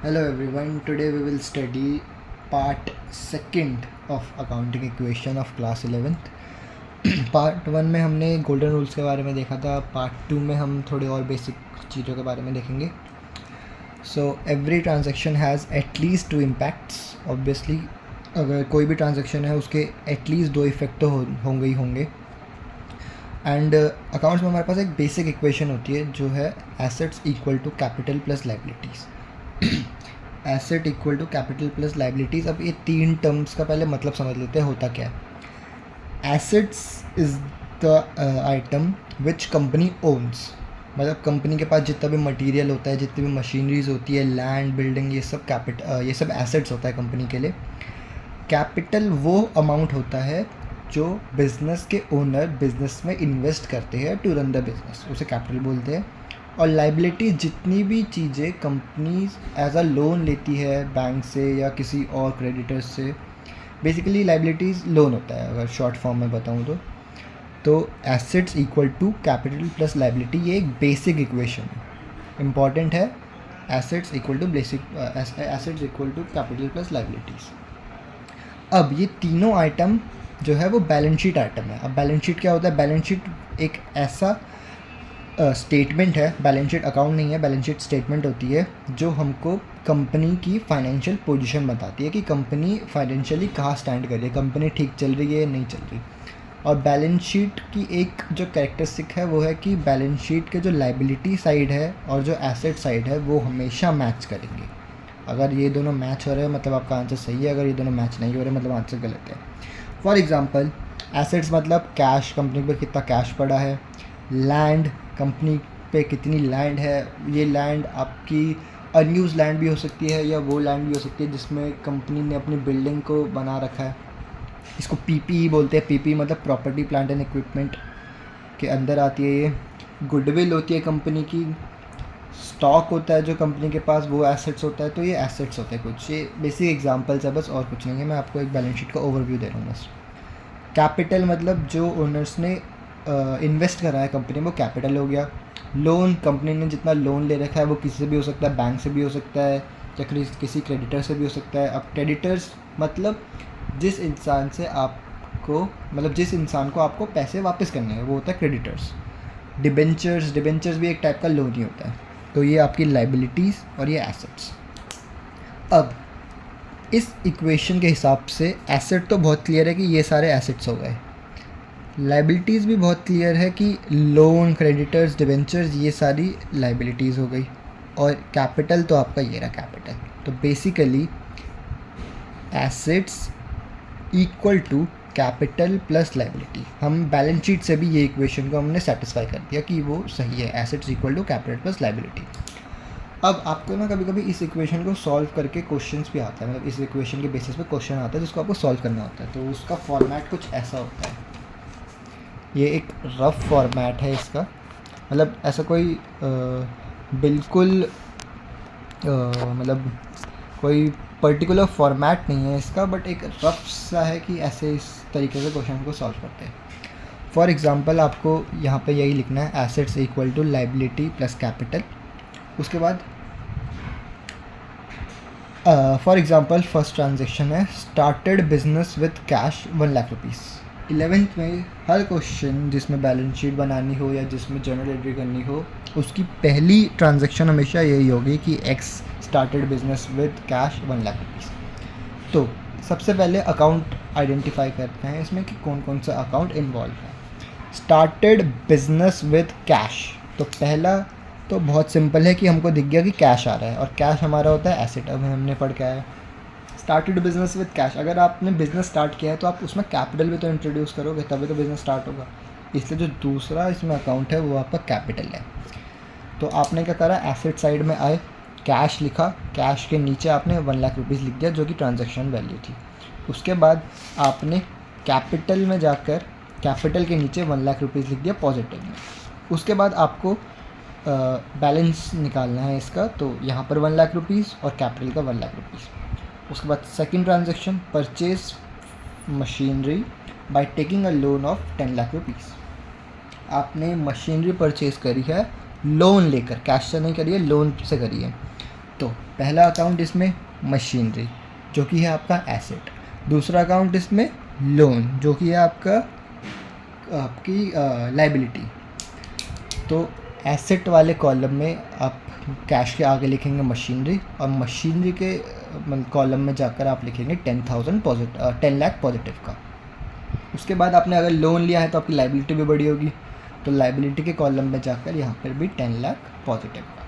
Hello everyone, today we will study part second of accounting equation of class 11th. Part 1 में हमने golden rules के बारे में देखा था. पार्ट 2 में हम थोड़ी और बेसिक चीज़ों के बारे में देखेंगे. So every transaction has at least 2 impacts. Obviously अगर कोई भी ट्रांजेक्शन है उसके एटलीस्ट 2 इफेक्ट तो होंगे ही होंगे. एंड अकाउंट्स में हमारे पास एक बेसिक इक्वेशन होती है जो है assets equal to capital plus liabilities. Asset equal to capital plus liabilities. अब ये 3 टर्म्स का पहले मतलब समझ लेते हैं होता क्या है. Assets is the item which company ons. मतलब कंपनी के पास जितना भी मटेरियल होता है, जितनी भी मशीनरीज होती है, लैंड, बिल्डिंग, ये सब एसेट्स होता है कंपनी के लिए. कैपिटल वो अमाउंट होता है जो बिज़नेस के ओनर बिज़नेस में इन्वेस्ट करते हैं टू रन द बिज़नेस, उसे कैपिटल बोलते हैं. और लाइबिलिटी जितनी भी चीज़ें कंपनी एज अ लोन लेती है बैंक से या किसी और क्रेडिटर्स से. बेसिकली लाइबिलिटीज़ लोन होता है अगर शॉर्ट फॉर्म में बताऊँ तो assets equal to capital plus liability, ये एक बेसिक इक्वेशन है, इम्पॉर्टेंट है. Assets equal to assets equal to capital plus liabilities. अब ये तीनों आइटम जो है वो बैलेंस शीट आइटम है. अब बैलेंस शीट क्या होता है? बैलेंस शीट एक ऐसा स्टेटमेंट है. बैलेंस शीट अकाउंट नहीं है, बैलेंस शीट स्टेटमेंट होती है जो हमको कंपनी की फाइनेंशियल पोजीशन बताती है कि कंपनी फाइनेंशियली कहाँ स्टैंड कर रही है, कंपनी ठीक चल रही है नहीं चल रही. और बैलेंस शीट की एक जो कैरेक्टरिस्टिक है वो है कि बैलेंस शीट के जो लाइबिलिटी साइड है और जो एसेट साइड है वो हमेशा मैच करेंगे. अगर ये दोनों मैच हो रहे हैं मतलब आपका आंसर सही है, अगर ये दोनों मैच नहीं हो रहे मतलब आंसर गलत है. फॉर एग्ज़ाम्पल एसेट्स मतलब कैश, कंपनी पर कितना कैश पड़ा है. लैंड, कंपनी पे कितनी लैंड है. ये लैंड आपकी अनयूज लैंड भी हो सकती है या वो लैंड भी हो सकती है जिसमें कंपनी ने अपनी बिल्डिंग को बना रखा है. इसको पीपीई बोलते हैं. पीपीई मतलब प्रॉपर्टी प्लांट एंड इक्विपमेंट के अंदर आती है ये. गुडविल होती है कंपनी की. स्टॉक होता है जो कंपनी के पास, वो एसेट्स होता है. तो ये एसेट्स होते हैं कुछ. ये बेसिक एग्जांपल्स है बस, और कुछ नहीं है. मैं आपको एक बैलेंस शीट का ओवरव्यू दे रहा हूँ बस. कैपिटल मतलब जो ओनर्स ने इन्वेस्ट करा है कंपनी में, वो कैपिटल हो गया. लोन, कंपनी ने जितना लोन ले रखा है वो किसी से भी हो सकता है, बैंक से भी हो सकता है या किसी क्रेडिटर से भी हो सकता है. अब क्रेडिटर्स मतलब जिस इंसान को आपको पैसे वापस करने हैं वो होता है क्रेडिटर्स. डिबेंचर्स भी एक टाइप का लोन ही होता है. तो ये आपकी लाइबिलिटीज़ और ये एसेट्स. अब इस इक्वेशन के हिसाब से एसेट तो बहुत क्लियर है कि ये सारे एसेट्स हो गए. लाइबिलिटीज़ भी बहुत क्लियर है कि लोन, क्रेडिटर्स, डिबेंचर्स, ये सारी लाइबिलिटीज़ हो गई. और कैपिटल तो आपका ये रहा कैपिटल. तो basically assets equal to capital plus liability. हम बैलेंस शीट से भी ये इक्वेशन को हमने सेटिस्फाई कर दिया कि वो सही है. Assets equal to capital plus liability. अब आपको ना कभी कभी इस इक्वेशन को सॉल्व करके क्वेश्चंस भी आता है, मतलब इस इक्वेशन के बेसिस पे क्वेश्चन आता है जिसको आपको सॉल्व करना होता है. तो उसका फॉर्मेट कुछ ऐसा होता है. ये एक रफ़ फॉर्मेट है इसका, मतलब ऐसा कोई बिल्कुल मतलब कोई पर्टिकुलर फॉर्मेट नहीं है इसका, बट एक रफ सा है कि ऐसे इस तरीके से क्वेश्चन को सॉल्व करते हैं. फॉर एग्ज़ाम्पल आपको यहाँ पे यही लिखना है, assets equal to liability plus capital. उसके बाद फॉर एग्ज़ाम्पल फर्स्ट ट्रांजेक्शन है, started business with cash 1 lakh rupees. 11th में हर क्वेश्चन जिसमें बैलेंस शीट बनानी हो या जिसमें जर्नल एंट्री करनी हो, उसकी पहली ट्रांजैक्शन हमेशा यही होगी कि x started business with cash 1 lakh rupees. तो सबसे पहले अकाउंट आइडेंटिफाई करते हैं इसमें कि कौन कौन सा अकाउंट इन्वॉल्व है. स्टार्टेड बिजनेस विद कैश, तो पहला तो बहुत सिंपल है कि हमको दिख गया कि कैश आ रहा है और कैश हमारा होता है एसेट. अब हमने पढ़ के आया स्टार्टेड बिजनेस विद कैश. अगर आपने बिज़नेस स्टार्ट किया है तो आप उसमें कैपिटल भी तो इंट्रोड्यूस करोगे तभी तो बिज़नेस स्टार्ट होगा. इसलिए जो दूसरा इसमें अकाउंट है वो आपका कैपिटल है. तो आपने क्या करा, एसेट साइड में आए, कैश लिखा, कैश के नीचे आपने 1 लाख रुपीज़ लिख दिया जो कि ट्रांजैक्शन वैल्यू थी. उसके बाद आपने कैपिटल में जाकर कैपिटल के नीचे 1 लाख रुपीज़ लिख दिया पॉजिटिव में. उसके बाद आपको बैलेंस निकालना है इसका, तो यहाँ पर 1 लाख रुपीज़ और कैपिटल का 1 लाख रुपीज़. उसके बाद second transaction, purchase machinery by taking a loan of 10 lakh rupees. आपने मशीनरी परचेज करी है लोन लेकर, कैश से नहीं करी है, लोन से करी है. तो पहला अकाउंट इसमें मशीनरी जो कि है आपका एसेट, दूसरा अकाउंट इसमें लोन जो कि है आपकी लाइबिलिटी। तो एसेट वाले कॉलम में आप कैश के आगे लिखेंगे मशीनरी, और मशीनरी के कॉलम में जाकर आप लिखेंगे 10 लाख पॉजिटिव का। उसके बाद आपने अगर लोन लिया है तो आपकी लाइबिलिटी भी बड़ी होगी, तो लाइबिलिटी के कॉलम में जाकर यहाँ पर भी 10 लाख पॉजिटिव का।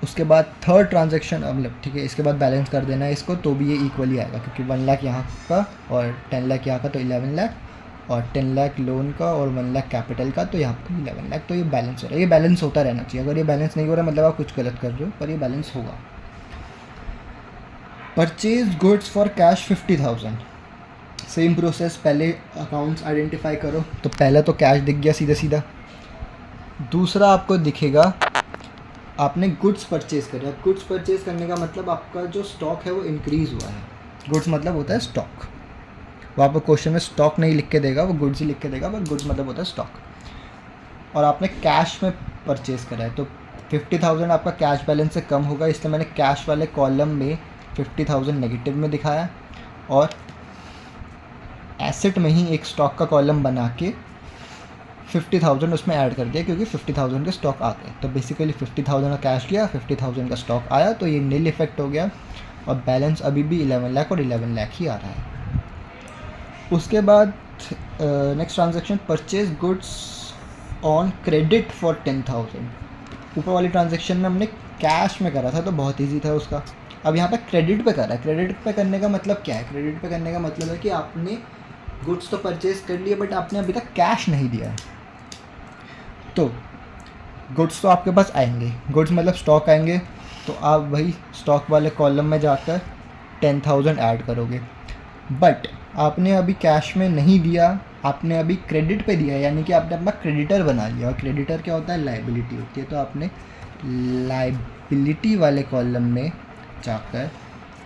उसके बाद थर्ड ट्रांजैक्शन मतलब ठीक है, इसके बाद बैलेंस कर देना है इसको, तो भी ये इक्वली आएगा क्योंकि 1 लाख यहाँ का और 10 लाख यहाँ का, तो 11 लाख, और 10 लाख लोन का और 1 लाख कैपिटल का, तो यहाँ पर 11 लाख। तो ये बैलेंस हो रहा है, ये बैलेंस होता रहना चाहिए। अगर ये बैलेंस नहीं हो रहा मतलब आप कुछ गलत कर रहे हो, पर ये बैलेंस होगा। Purchase goods for cash 50,000, same process, पहले अकाउंट्स आइडेंटिफाई करो। तो पहला तो कैश दिख गया सीधा सीधा, दूसरा आपको दिखेगा आपने गुड्स परचेज़ करे। अब गुड्स परचेज़ करने का मतलब आपका जो स्टॉक है वो इंक्रीज़ हुआ है। गुड्स मतलब होता है स्टॉक, वो आपको क्वेश्चन में स्टॉक नहीं लिख के देगा, वो गुड्स ही लिख के देगा, बट गुड्स मतलब होता है स्टॉक। और आपने कैश में परचेज़ करा है तो 50,000 आपका कैश बैलेंस से कम होगा, इसलिए मैंने कैश वाले कॉलम में 50,000 नेगेटिव में दिखाया, और एसेट में ही एक स्टॉक का कॉलम बना के 50,000 उसमें ऐड कर दिया क्योंकि 50,000 के स्टॉक आ गए। तो बेसिकली 50,000 का कैश गया, 50,000 का स्टॉक आया, तो ये नील इफेक्ट हो गया, और बैलेंस अभी भी 11 लाख और 11 लाख ही आ रहा है। उसके बाद next transaction, purchase goods on credit for 10,000। ऊपर वाली ट्रांजैक्शन में हमने कैश में करा था तो बहुत ईजी था उसका, अब यहाँ पे क्रेडिट पे कर रहा है। क्रेडिट पे करने का मतलब क्या है? क्रेडिट पे करने का मतलब है कि आपने गुड्स तो परचेज कर लिए बट आपने अभी तक कैश नहीं दिया है। तो गुड्स तो आपके पास आएंगे, गुड्स मतलब स्टॉक आएंगे, तो आप वही स्टॉक वाले कॉलम में जाकर 10,000 ऐड करोगे, बट आपने अभी कैश में नहीं दिया, आपने अभी क्रेडिट पे दिया, यानी कि आपने अपना क्रेडिटर बना लिया। और क्रेडिटर क्या होता है? लाइबिलिटी होती है। तो आपने लाइबिलिटी वाले कॉलम में जाकर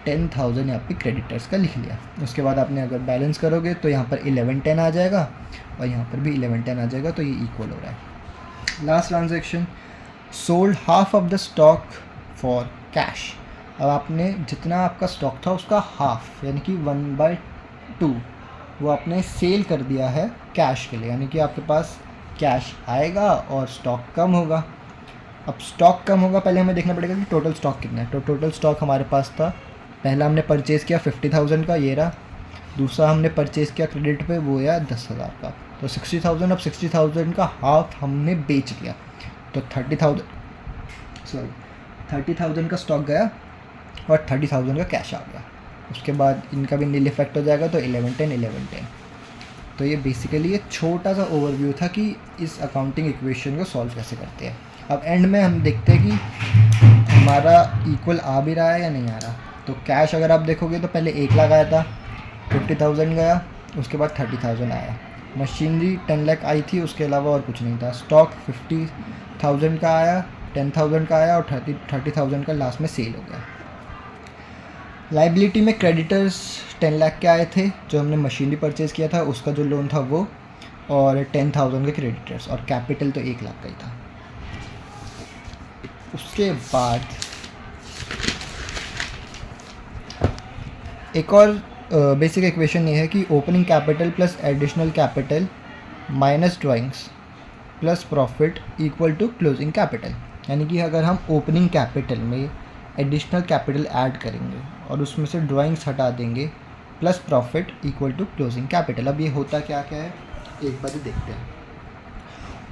10,000 यहाँ पे क्रेडिटर्स का लिख लिया। उसके बाद आपने अगर बैलेंस करोगे तो यहाँ पर 1110 आ जाएगा और यहाँ पर भी 1110 आ जाएगा, तो ये इक्वल हो रहा है। Last transaction, sold half of the stock for cash. अब आपने जितना आपका स्टॉक था उसका हाफ यानी कि 1/2 वो आपने सेल कर दिया है कैश के लिए, यानी कि आपके पास कैश आएगा और स्टॉक कम होगा। अब स्टॉक कम होगा, पहले हमें देखना पड़ेगा कि टोटल स्टॉक कितना है। तो टोटल स्टॉक हमारे पास था, पहला हमने परचेज़ किया 50,000 का, ये रहा। दूसरा हमने परचेज़ किया क्रेडिट पे, वो या 10,000 का, तो 60,000। अब 60,000 का हाफ हमने बेच लिया, तो 30,000 का स्टॉक गया और 30,000 का कैश आ गया। उसके बाद इनका भी नील इफेक्ट हो जाएगा, तो 1110। तो ये बेसिकली एक छोटा सा ओवरव्यू था कि इस अकाउंटिंग इक्वेशन को सॉल्व कैसे करते हैं। अब एंड में हम देखते हैं कि हमारा इक्वल आ भी रहा है या नहीं आ रहा। तो कैश अगर आप देखोगे तो पहले 1 लाख आया था, 50,000 गया, उसके बाद 30,000 आया। मशीनरी 10 लाख आई थी, उसके अलावा और कुछ नहीं था। स्टॉक 50,000 का आया, 10,000 का आया और 30,000 का लास्ट में सेल हो गया। लाइबिलिटी में क्रेडिटर्स 10 लाख के आए थे जो हमने मशीनरी परचेज़ किया था, उसका जो लोन था वो, और 10,000 के क्रेडिटर्स, और कैपिटल तो 1 लाख का ही था। उसके बाद एक और बेसिक इक्वेशन ये है कि opening capital plus additional capital minus drawings plus profit equal to closing capital. यानी कि अगर हम ओपनिंग कैपिटल में एडिशनल कैपिटल ऐड करेंगे और उसमें से ड्राइंग्स हटा देंगे plus profit equal to closing capital. अब ये होता क्या क्या है एक बार देखते हैं।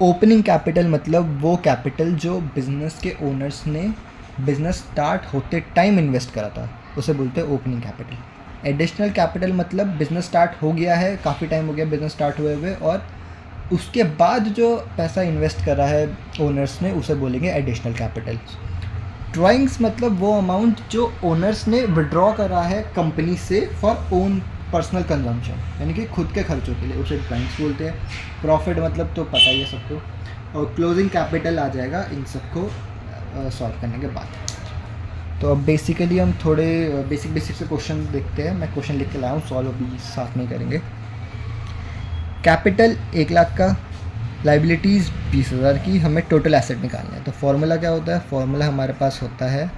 ओपनिंग कैपिटल मतलब वो कैपिटल जो बिज़नेस के ओनर्स ने बिज़नेस स्टार्ट होते टाइम इन्वेस्ट करा था, उसे बोलते हैं ओपनिंग कैपिटल। एडिशनल कैपिटल मतलब बिज़नेस स्टार्ट हो गया है, काफ़ी टाइम हो गया बिज़नेस स्टार्ट हुए और उसके बाद जो पैसा इन्वेस्ट करा है ओनर्स ने, उसे बोलेंगे एडिशनल कैपिटल। ड्राइंग्स मतलब वो अमाउंट जो ओनर्स ने विड्रॉ करा है कंपनी से फॉर ओन पर्सनल कंजम्पशन, यानी कि खुद के खर्चों के लिए, उसे ड्राइंग्स बोलते हैं। प्रॉफिट मतलब तो पता ही है सबको, और क्लोजिंग कैपिटल आ जाएगा इन सबको सॉल्व करने के बाद। तो अब बेसिकली हम थोड़े बेसिक से क्वेश्चन देखते हैं। मैं क्वेश्चन लिख के लाया हूँ, सॉल्व अभी साथ में करेंगे। कैपिटल 1 लाख का, लाइबिलिटीज़ 20,000 की, हमें टोटल एसेट निकालना है। तो फॉर्मूला क्या होता है? फॉर्मूला हमारे पास होता है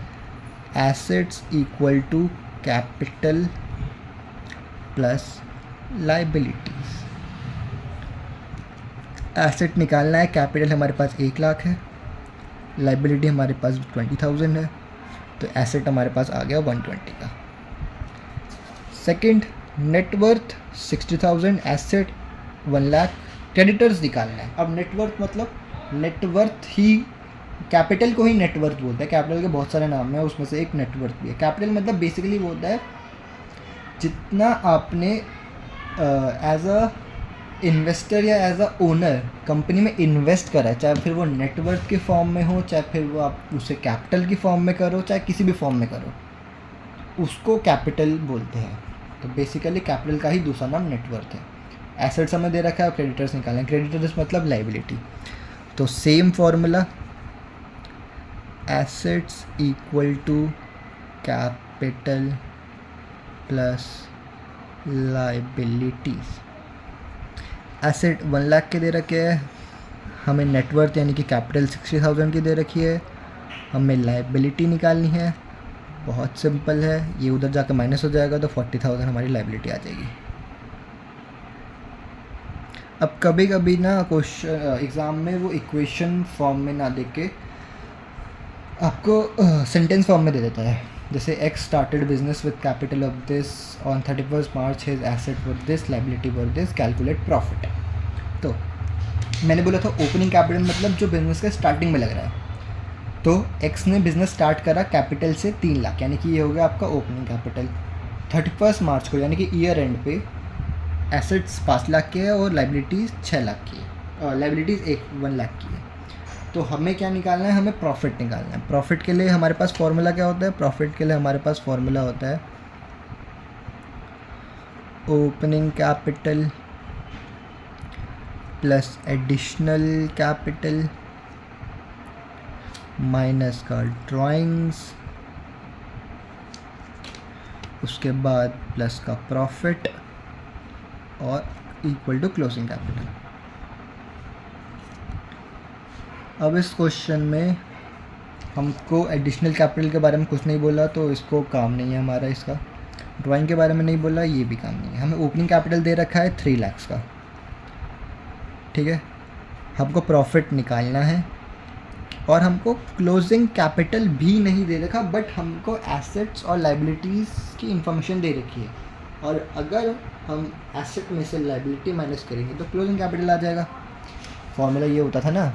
assets equal to capital plus liabilities. Asset निकालना है, कैपिटल हमारे पास 1 लाख है, लाइबिलिटी हमारे पास 20,000 है, तो एसेट हमारे पास आ गया 120 का। Second, net worth 60,000, asset 1 lakh, creditors निकालना है। अब नेटवर्थ मतलब नेटवर्थ ही, कैपिटल को ही नेटवर्थ बोलते हैं। कैपिटल के बहुत सारे नाम हैं, उसमें से एक नेटवर्थ भी है। कैपिटल मतलब बेसिकली वो होता है जितना आपने एज अ इन्वेस्टर या एज अ ओनर कंपनी में इन्वेस्ट करा है, चाहे फिर वो नेटवर्थ के फॉर्म में हो, चाहे फिर वो आप उसे कैपिटल की फॉर्म में करो, चाहे किसी भी फॉर्म में करो, उसको कैपिटल बोलते हैं। तो बेसिकली कैपिटल का ही दूसरा नाम नेटवर्थ है। एसेट्स हमें दे रखा है और क्रेडिटर्स निकालें। क्रेडिटर्स मतलब लाइबिलिटी। तो same formula, assets equal to capital plus liabilities. Asset 1 lakh के दे रखे हैं, हमें नेटवर्थ यानी कि कैपिटल 60,000 की दे रखी है, हमें लाइबिलिटी निकालनी है। बहुत सिंपल है, ये उधर जाकर माइनस हो जाएगा तो 40,000 हमारी लाइबिलिटी आ जाएगी। अब कभी कभी ना क्वेश्चन एग्ज़ाम में वो इक्वेशन फॉर्म में ना दे के आपको सेंटेंस फॉर्म में दे देता है। जैसे x started business with capital of this on 31 March, his asset were this, liability were this, calculate profit. तो मैंने बोला था ओपनिंग कैपिटल मतलब जो बिजनेस के स्टार्टिंग में लग रहा है। तो एक्स ने बिज़नेस स्टार्ट करा कैपिटल से 3 लाख, यानी कि ये हो गया आपका ओपनिंग कैपिटल। 31 मार्च को यानी कि ईयर एंड पे एसेट्स 5 लाख के है और लाइबिलिटीज़ 6 लाख की है, और लाइबिलिटीज़ 1 लाख की है। तो हमें क्या निकालना है, हमें प्रॉफिट निकालना है। प्रॉफिट के लिए हमारे पास फॉर्मूला क्या होता है, प्रॉफिट के लिए हमारे पास फॉर्मूला होता है opening capital plus additional capital minus का ड्राइंग्स, उसके बाद प्लस का प्रॉफिट और इक्वल टू क्लोजिंग कैपिटल। अब इस क्वेश्चन में हमको एडिशनल कैपिटल के बारे में कुछ नहीं बोला, तो इसको काम नहीं है हमारा। इसका ड्राइंग के बारे में नहीं बोला, ये भी काम नहीं है। हमें ओपनिंग कैपिटल दे रखा है 3 लाख का, ठीक है। हमको प्रॉफिट निकालना है और हमको क्लोजिंग कैपिटल भी नहीं दे रखा, बट हमको एसेट्स और लाइबिलिटीज़ की इंफॉर्मेशन दे रखी है। और अगर हम एसेट में से लाइबिलिटी माइनस करेंगे तो क्लोजिंग कैपिटल आ जाएगा। फॉर्मूला ये होता था ना,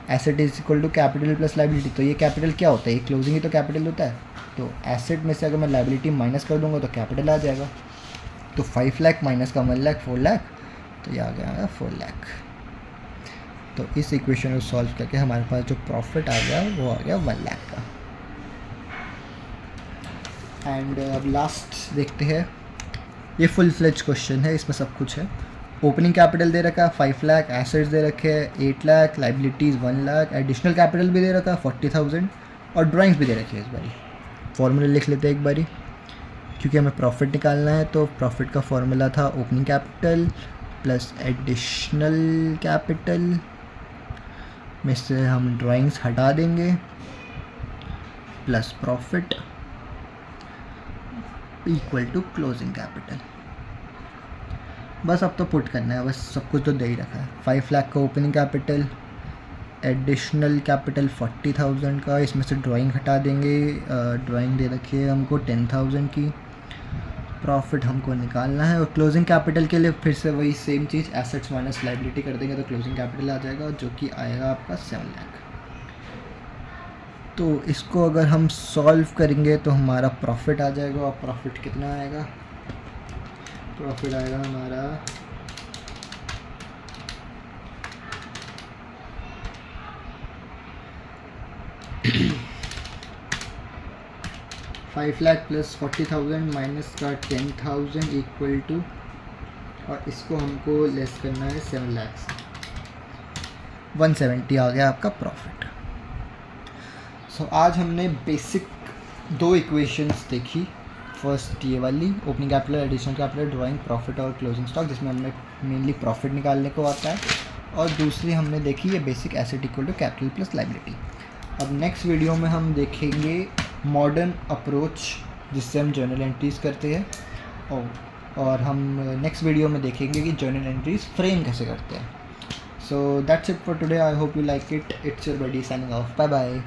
asset is equal to capital plus liability. तो ये कैपिटल क्या होता है, ये क्लोजिंग ही तो कैपिटल होता है। तो एसेट में से अगर मैं लाइबिलिटी माइनस कर दूंगा तो कैपिटल आ जाएगा। तो 5 लाख माइनस का 1 लाख 4 लाख, तो ये आ गया 4 लाख। तो इस इक्वेशन को सॉल्व करके हमारे पास जो प्रॉफिट आ गया वो आ गया 1 लाख का। एंड अब लास्ट देखते हैं, ये फुल फ्लेज क्वेश्चन है, इसमें सब कुछ है। ओपनिंग कैपिटल दे रखा है 5 लाख, एसेट्स दे रखे हैं 8 lakh, liabilities 1 lakh, additional capital भी दे रखा है 40,000 और ड्राइंग्स भी दे रखी है। इस बारी फॉर्मूला लिख लेते हैं एक बारी, क्योंकि हमें प्रॉफिट निकालना है। तो प्रॉफिट का फॉर्मूला था opening capital plus additional capital में से हम ड्राइंग्स हटा देंगे plus profit equal to closing capital. बस अब तो पुट करना है, बस सब कुछ तो दे ही रखा है। 5 लाख का ओपनिंग कैपिटल, एडिशनल कैपिटल 40,000 का, इसमें से ड्राइंग हटा देंगे। ड्राइंग दे रखी है हमको 10,000 की। प्रॉफिट हमको निकालना है और क्लोजिंग कैपिटल के लिए फिर से वही सेम चीज़, एसेट्स माइनस लाइबिलिटी कर देंगे तो क्लोजिंग कैपिटल आ जाएगा, जो कि आएगा आपका 7 लाख। तो इसको अगर हम सॉल्व करेंगे तो हमारा प्रॉफिट आ जाएगा। और प्रॉफिट कितना आएगा, प्रॉफिट आएगा हमारा 5 लाख प्लस 40,000 माइनस का 10,000 इक्वल टू, और इसको हमको लेस करना है 7 लाख से, 170 आ गया आपका प्रॉफिट। सो आज हमने बेसिक 2 इक्वेशंस देखी। फर्स्ट ये वाली opening capital, additional capital, drawing, profit और क्लोजिंग स्टॉक, जिसमें हमें मेनली प्रॉफिट निकालने को आता है। और दूसरी हमने देखी है basic asset equal to capital plus liability. अब नेक्स्ट वीडियो में हम देखेंगे मॉडर्न अप्रोच जिससे हम जर्नल एंट्रीज़ करते हैं, और हम नेक्स्ट वीडियो में देखेंगे कि जर्नल एंट्रीज़ फ्रेम कैसे करते हैं. So that's it for today. I hope you like it. It's your buddy signing off. Bye bye.